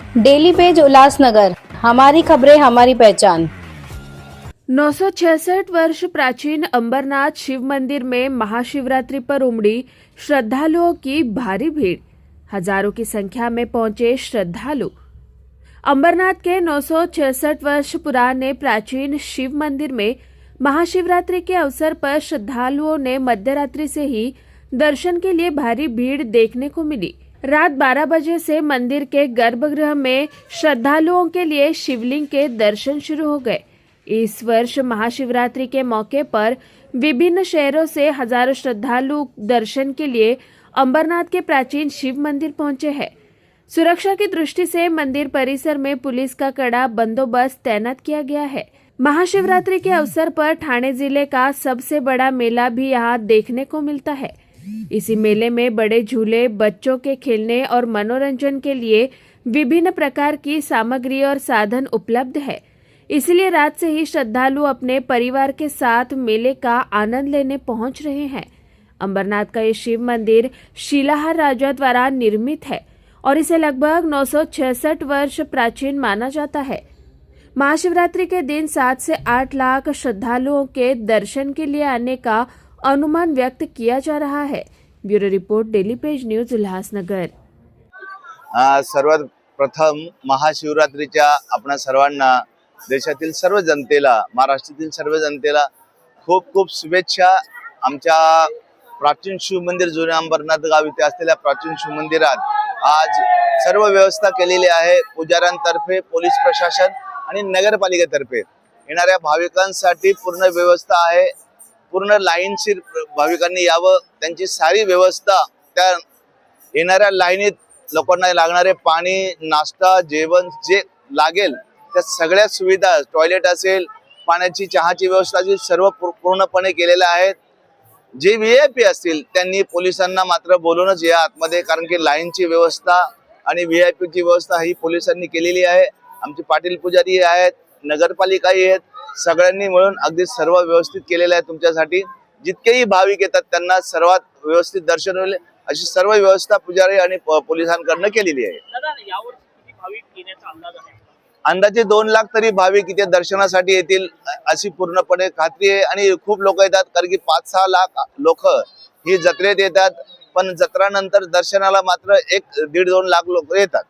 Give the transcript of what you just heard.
Daily page Ulhasnagar, हमारी खबरें हमारी पहचान। 966 वर्ष प्राचीन अंबरनाथ शिव मंदिर में महाशिवरात्रि पर उमड़ी श्रद्धालुओं की भारी भीड़। हजारों की संख्या में पहुंचे श्रद्धालु। अंबरनाथ के 966 वर्ष पुराने प्राचीन शिव मंदिर में महाशिवरात्रि के अवसर पर श्रद्धालुओं ने मध्यरात्रि से ही दर्शन के लिए भारी भीड़ देखने को मिली। रात 12 बजे से मंदिर के गर्भगृह में श्रद्धालुओं के लिए शिवलिंग के दर्शन शुरू हो गए। इस वर्ष महाशिवरात्रि के मौके पर विभिन्न शहरों से हजारों श्रद्धालु दर्शन के लिए अंबरनाथ के प्राचीन शिव मंदिर पहुंचे हैं। सुरक्षा की दृष्टि से मंदिर परिसर में पुलिस का कड़ा बंदोबस्त तैनात किया गया है। महाशिवरात्रि के अवसर पर ठाणे जिले का सबसे बड़ा मेला भी यहाँ देखने को मिलता है। इसी मेले में बड़े झूले, बच्चों के खेलने और मनोरंजन के लिए विभिन्न प्रकार की सामग्री और साधन उपलब्ध है। इसलिए रात से ही श्रद्धालु अपने परिवार के साथ मेले का आनंद लेने पहुंच रहे हैं। अंबरनाथ का ये शिव मंदिर शिलाहार राजा द्वारा निर्मित है और इसे लगभग 966 वर्ष प्राचीन माना जाता है। महाशिवरात्रि के दिन 7 से 8 लाख श्रद्धालुओं के दर्शन के लिए आने का अनुमान व्यक्त किया जा रहा है। Bureau report, daily page news, Ulhasnagar. सर्वात प्रथम महाशिवरात्रीच्या आपण सर्वांना, देशातील सर्व जनतेला, महाराष्ट्रातील सर्व जनतेला खूप खूप शुभेच्छा। आमच्या प्राचीन शिव मंदिर जुने अंबरनाथ गाव इथे असलेल्या प्राचीन शिव मंदिरात आज सर्व व्यवस्था केलेली आहे। पुजाऱ्यांतर्फे, पोलीस प्रशासन आणि नगरपालिकेतर्फे येणाऱ्या भाविकांसाठी पूर्ण व्यवस्था आहे। पूर्ण लाईनशीर भाविकांनी यावं, त्यांची सारी व्यवस्था, त्या येणाऱ्या लाईनीत लोकांना लागणारे पाणी, नाश्ता, जेवण जे लागेल त्या सगळ्या सुविधा, टॉयलेट असेल, पाण्याची, चहाची व्यवस्था जी सर्व पूर्णपणे केलेल्या आहेत। जे व्हीआयपी असतील त्यांनी पोलिसांना मात्र बोलूनच या आतमध्ये, कारण की लाईनची व्यवस्था आणि व्हीआयपीची व्यवस्था ही पोलिसांनी केलेली आहे। आमचे पाटील पुजारी आहेत, नगरपालिकाही आहेत, सगळ्यांनी मिळून अगदी सर्व व्यवस्थित केलेलं आहे। तुमच्यासाठी जितकेही भाविक येतात त्यांना सर्वात व्यवस्थित दर्शन होईल अशी सर्व व्यवस्था पुजारी आणि पोलिसांकडून केलेली आहे। अंदाजे 2 लाख तरी भाविक इथे दर्शनासाठी येतील अशी पूर्णपणे खात्री आहे। आणि खूप लोक येतात, कारण की 5-6 लाख लोक ही जत्रेत येतात, पण जत्रानंतर दर्शनाला मात्र 1-1.5-2 लाख लोक येतात।